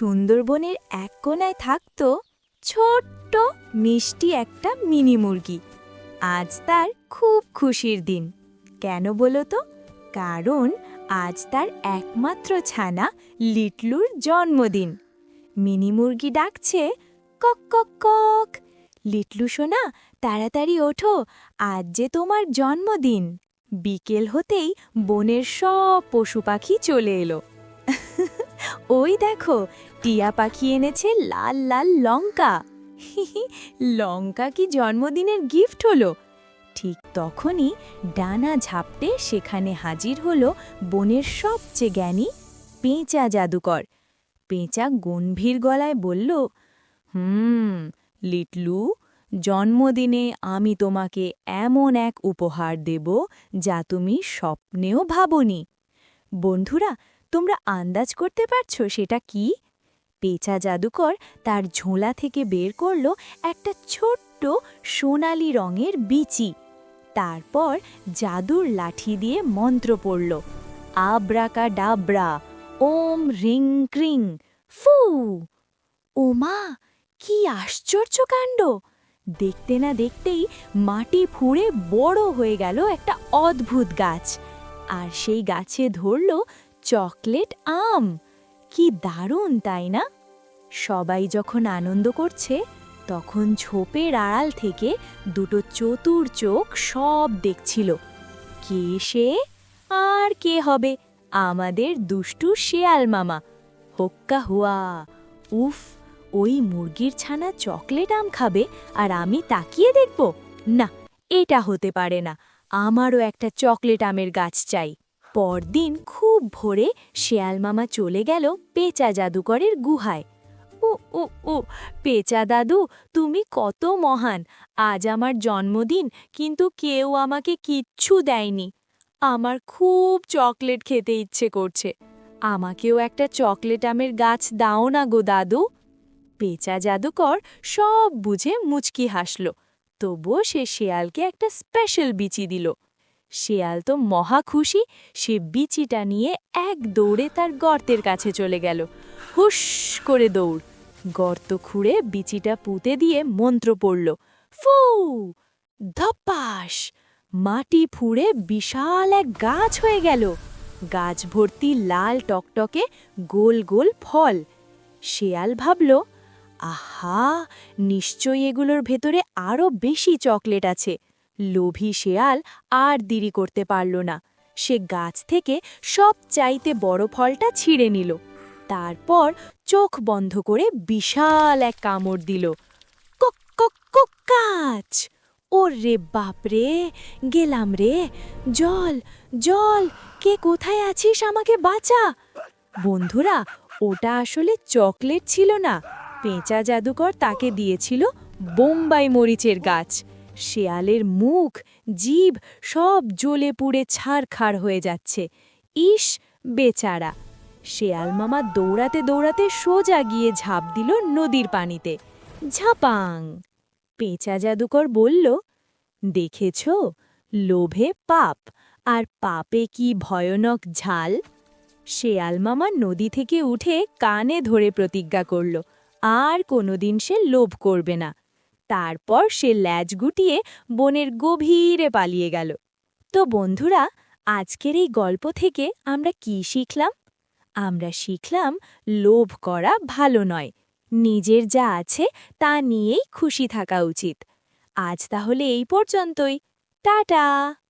সুন্দরবনের এক কোণায় থাকত ছোট্ট মিষ্টি একটা মিনি মুরগি। আজ তার খুব খুশির দিন। কেন বলো তো? কারণ আজ তার একমাত্র ছানা লিটলুর জন্মদিন। মিনি মুরগি ডাকছে, কক কক কক। লিটলু সোনা, তাড়াতাড়ি ওঠো, আজ যে তোমার জন্মদিন। বিকেল হতেই বনের সব পশু পাখি চলে এলো। ওই দেখো, টিয়া পাখি এনেছে লাল লাল লঙ্কা। লঙ্কা কি জন্মদিনের গিফট হলো? ঠিক তখনই ডানা ঝাপটে সেখানে হাজির হলো বনের সবচেয়ে জ্ঞানী পেঁচা জাদুকর। পেঁচা গম্ভীর গলায় বলল, লিটলু, জন্মদিনে আমি তোমাকে এমন এক উপহার দেব যা তুমি স্বপ্নেও ভাবনি। বন্ধুরা, তোমরা আন্দাজ করতে পারছো সেটা কি? পেঁচা জাদুকর তার ঝোলা থেকে বের করল একটা ছোট্ট সোনালি রঙের বিচি। তারপর জাদুর লাঠি দিয়ে মন্ত্র পড়ল, আব্রাকা ডাবরা, ওম রিং ক্রিং ফু। ওমা, কি আশ্চর্য কাণ্ড! দেখতে না দেখতেই মাটি ফুঁড়ে বড় হয়ে গেল একটা অদ্ভুত গাছ। আর সেই গাছে ধরল চকলেট আম। কি দারুণ, তাই না? সবাই যখন আনন্দ করছে, তখন ঝোপের আড়াল থেকে দুটো চতুর চোখ সব দেখছিল। কে সে? আর কে হবে? আমাদের দুষ্টু শেয়াল মামা। হোক্কা হুয়া! উফ, ওই মুরগির ছানা চকলেট আম খাবে আর আমি তাকিয়ে দেখব? না, এটা হতে পারে না। আমারও একটা চকলেট আমের গাছ চাই। পরদিন খুব ভোরে শেয়াল মামা চলে গেল পেঁচা জাদুকরের গুহায়। ও ও ও পেঁচা দাদু, তুমি কত মহান! আজ আমার জন্মদিন, কিন্তু কেউ আমাকে কিচ্ছু দেয়নি। আমার খুব চকলেট খেতে ইচ্ছে করছে। আমাকেও একটা চকলেট আমের গাছ দাও না গো দাদু। পেঁচা জাদুকর সব বুঝে মুচকি হাসল। তবুও সে শেয়ালকে একটা স্পেশাল বিচি দিল। শেয়াল তো মহা খুশি। সে বিচিটা নিয়ে এক দৌড়ে তার গর্তের কাছে চলে গেল। হুশ করে দৌড়! গর্ত খুঁড়ে বিচিটা পুঁতে দিয়ে মন্ত্র পড়ল, ফু! ধপাস! মাটি ফুঁড়ে বিশাল এক গাছ হয়ে গেল। গাছ ভর্তি লাল টকটকে গোল গোল ফল। শেয়াল ভাবল, আহা, নিশ্চয়ই এগুলোর ভেতরে আরও বেশি চকলেট আছে। লোভী শেয়াল আর দেরি করতে পারল না। সে গাছ থেকে সব চাইতে বড় ফলটা ছিঁড়ে নিল। তারপর চোখ বন্ধ করে বিশাল এক কামড় দিল। কক কক কক কাচ! ওরে বাপরে, গেলাম রে! জল জল, কে কোথায় আছিস? আমাকে বাঁচা! বন্ধুরা, ওটা আসলে চকলেট ছিল না। পেঁচা জাদুকর তাকে দিয়েছিল বোম্বাই মরিচের গাছ। শেয়ালের মুখ, জিভ সব জ্বলে পুড়ে ছারখার হয়ে যাচ্ছে। ইস, বেচারা! শেয়াল মামা দৌড়াতে দৌড়াতে সোজা গিয়ে ঝাঁপ দিল নদীর পানিতে। ঝাপাং! পেঁচা জাদুকর বলল, দেখেছ, লোভে পাপ, আর পাপে কি ভয়ানক ঝাল। শেয়াল মামা নদী থেকে উঠে কানে ধরে প্রতিজ্ঞা করল, আর কোনোদিন সে লোভ করবে না। তারপর সে ল্যাজ গুটিয়ে বনের গভীরে পালিয়ে গেল। তো বন্ধুরা, আজকের এই গল্প থেকে আমরা কি শিখলাম? আমরা শিখলাম লোভ করা ভালো নয়। নিজের যা আছে তা নিয়েই খুশি থাকা উচিত। আজ তাহলে এই পর্যন্তই। টাটা!